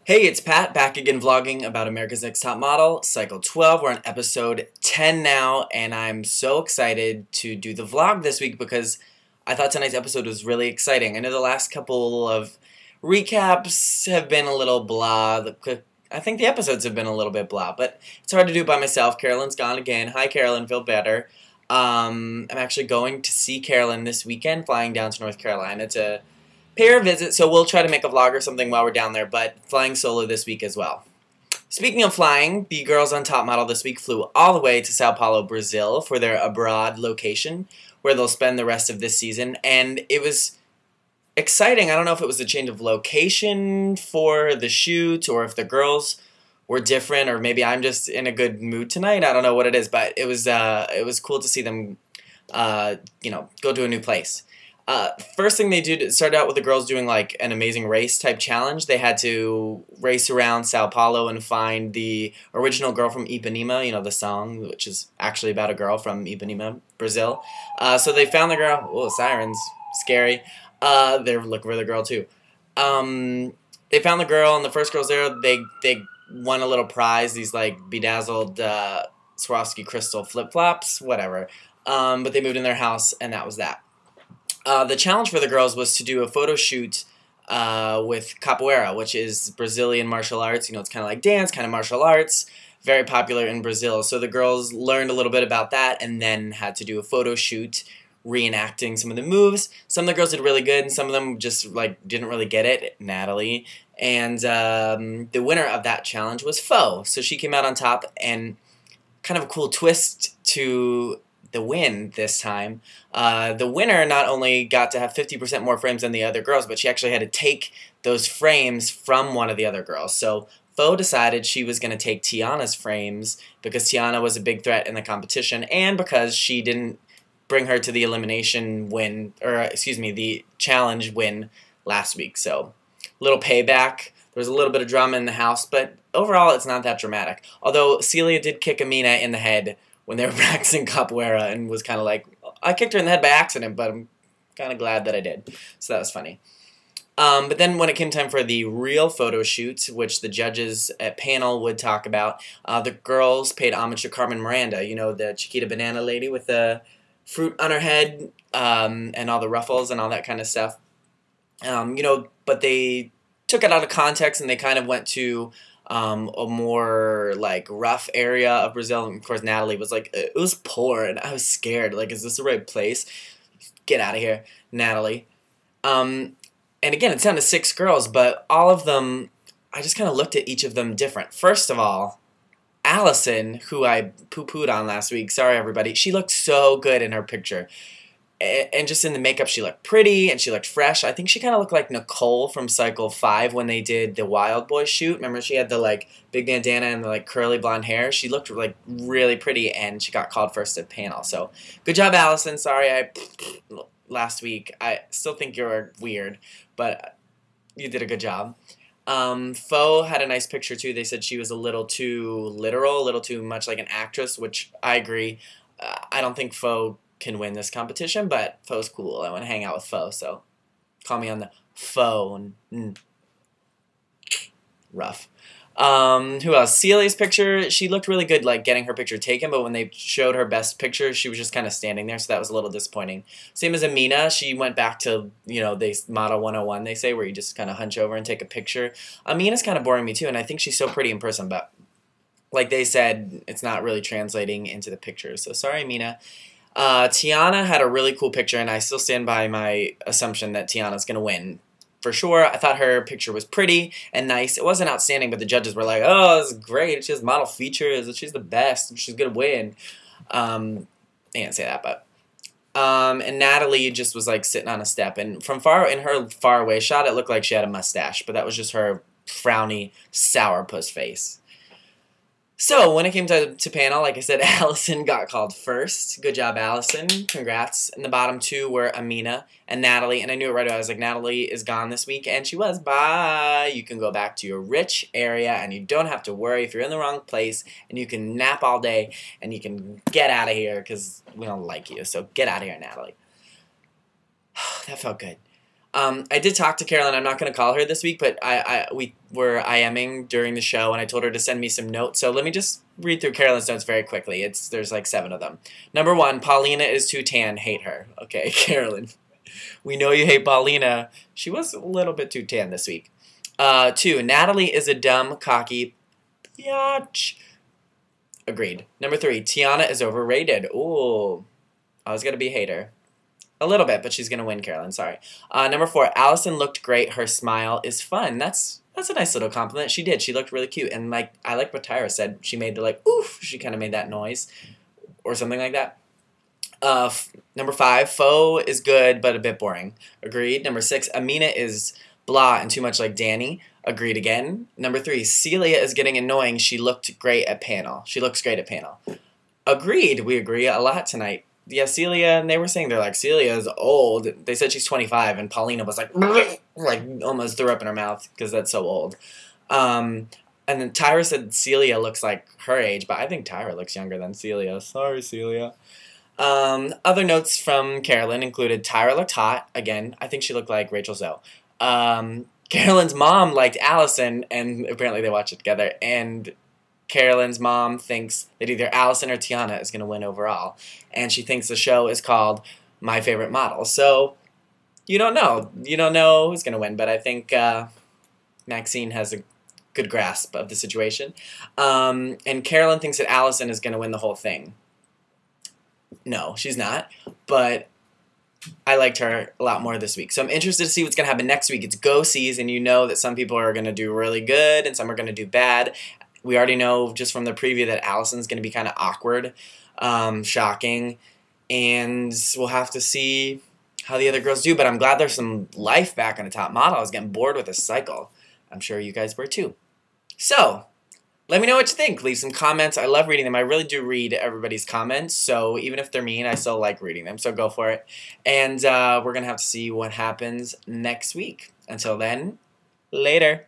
Hey, it's Pat, back again vlogging about America's Next Top Model, Cycle 12. We're on episode 10 now, and I'm so excited to do the vlog this week because I thought tonight's episode was really exciting. I know the last couple of recaps have been a little blah. I think the episodes have been a little bit blah, but it's hard to do by myself. Carolyn's gone again. Hi, Carolyn. Feel better. I'm actually going to see Carolyn this weekend, flying down to North Carolina to pay her a visit, so we'll try to make a vlog or something while we're down there, but flying solo this week as well. Speaking of flying, the girls on Top Model this week flew all the way to Sao Paulo, Brazil for their abroad location, where they'll spend the rest of this season, and it was exciting. I don't know if it was a change of location for the shoot, or if the girls were different, or maybe I'm just in a good mood tonight. I don't know what it is, but it was cool to see them, go to a new place. First thing they did, started out with the girls doing like an amazing race type challenge. They had to race around Sao Paulo and find the original girl from Ipanema, you know, the song, which is actually about a girl from Ipanema, Brazil. So they found the girl. Oh, sirens, scary. They're looking for the girl too. They found the girl, and the first girls there, they won a little prize, these like bedazzled Swarovski crystal flip-flops, whatever. But they moved in their house, and that was that. The challenge for the girls was to do a photo shoot with capoeira, which is Brazilian martial arts. You know, it's kind of like dance, kind of martial arts, very popular in Brazil. So the girls learned a little bit about that and then had to do a photo shoot reenacting some of the moves. Some of the girls did really good, and some of them just like didn't really get it, Natalie. And the winner of that challenge was Fo. So she came out on top, and kind of a cool twist to the win this time. The winner not only got to have 50% more frames than the other girls, but she actually had to take those frames from one of the other girls. So Fo decided she was going to take Tiana's frames because Tiana was a big threat in the competition, and because she didn't bring her to the elimination win, or excuse me, the challenge win last week. So little payback. There was a little bit of drama in the house, but overall it's not that dramatic. Although Celia did kick Amina in the head when they were practicing capoeira, and was kind of like, I kicked her in the head by accident, but I'm kind of glad that I did. So that was funny. But then when it came time for the real photo shoot, which the judges at panel would talk about, the girls paid homage to Carmen Miranda, you know, the Chiquita Banana lady with the fruit on her head, and all the ruffles and all that kind of stuff. But they took it out of context, and they kind of went to a more like rough area of Brazil. And of course Natalie was like, it was poor, and I was scared, like, is this the right place? Get out of here, Natalie. And again, it's down to 6 girls, but all of them, I just kind of looked at each of them different. First of all, Allison, who I poo-pooed on last week, sorry everybody, she looked so good in her picture. And just in the makeup, she looked pretty, and she looked fresh. I think she kind of looked like Nicole from Cycle 5 when they did the Wild Boy shoot. Remember, she had the like big bandana and the like curly blonde hair. She looked like really pretty, and she got called first at panel. So good job, Allison. Sorry last week. I still think you're weird, but you did a good job. Fo had a nice picture too. They said she was a little too literal, a little too much like an actress, which I agree. I don't think Fo can win this competition, but Fo's cool. I want to hang out with Fo, so call me on the phone. Rough. Who else? Celia's picture, she looked really good, like getting her picture taken, but when they showed her best picture, she was just kind of standing there, so that was a little disappointing. Same as Amina, she went back to, they Model 101, they say, where you just kind of hunch over and take a picture. Amina's kind of boring me too, and I think she's so pretty in person, but like they said, it's not really translating into the pictures, so sorry, Amina. Tiana had a really cool picture, and I still stand by my assumption that Tiana's going to win. For sure, I thought her picture was pretty and nice. It wasn't outstanding, but the judges were like, oh, this is great. She has model features. She's the best. She's going to win. They didn't say that, but... and Natalie just was like sitting on a step, and in her far away shot, it looked like she had a mustache, but that was just her frowny, sourpuss face. So, when it came to panel, like I said, Allison got called first. Good job, Allison. Congrats. And the bottom 2 were Amina and Natalie. And I knew it right away. I was like, Natalie is gone this week. And she was. Bye. You can go back to your rich area, and you don't have to worry if you're in the wrong place. And you can nap all day, and you can get out of here because we don't like you. So, get out of here, Natalie. That felt good. I did talk to Carolyn. I'm not going to call her this week, but we were IMing during the show, and I told her to send me some notes. So let me just read through Carolyn's notes very quickly. There's like 7 of them. Number 1, Paulina is too tan. Hate her. Okay, Carolyn. We know you hate Paulina. She was a little bit too tan this week. 2, Natalie is a dumb, cocky biatch. Agreed. Number 3, Tiana is overrated. Ooh, I was going to be a hater. A little bit, but she's going to win, Carolyn. Sorry. Number 4, Allison looked great. Her smile is fun. That's a nice little compliment. She did. She looked really cute. And I like what Tyra said. She made the oof. She kind of made that noise or something like that. Number 5, Faux is good, but a bit boring. Agreed. Number 6, Amina is blah and too much like Danny. Agreed again. Number 3, Celia is getting annoying. She looked great at panel. She looks great at panel. Agreed. We agree a lot tonight. Yeah, Celia, and they were saying they're like, Celia is old. They said she's 25, and Paulina was like almost threw up in her mouth because that's so old. And then Tyra said Celia looks like her age, but I think Tyra looks younger than Celia. Sorry, Celia. Other notes from Carolyn included Tyra looked hot. Again, I think she looked like Rachel Zoe. Carolyn's mom liked Allison, and apparently they watched it together, and Carolyn's mom thinks that either Allison or Tiana is going to win overall, and she thinks the show is called My Favorite Model. So, you don't know. You don't know who's going to win, but I think Maxine has a good grasp of the situation. And Carolyn thinks that Allison is going to win the whole thing. No, she's not, but I liked her a lot more this week. So I'm interested to see what's going to happen next week. It's go season. You know that some people are going to do really good and some are going to do bad. We already know just from the preview that Allison's going to be kind of awkward, shocking, and we'll have to see how the other girls do. But I'm glad there's some life back on the top model. I was getting bored with this cycle. I'm sure you guys were too. So let me know what you think. Leave some comments. I love reading them. I really do read everybody's comments. So even if they're mean, I still like reading them. So go for it. And we're going to have to see what happens next week. Until then, later.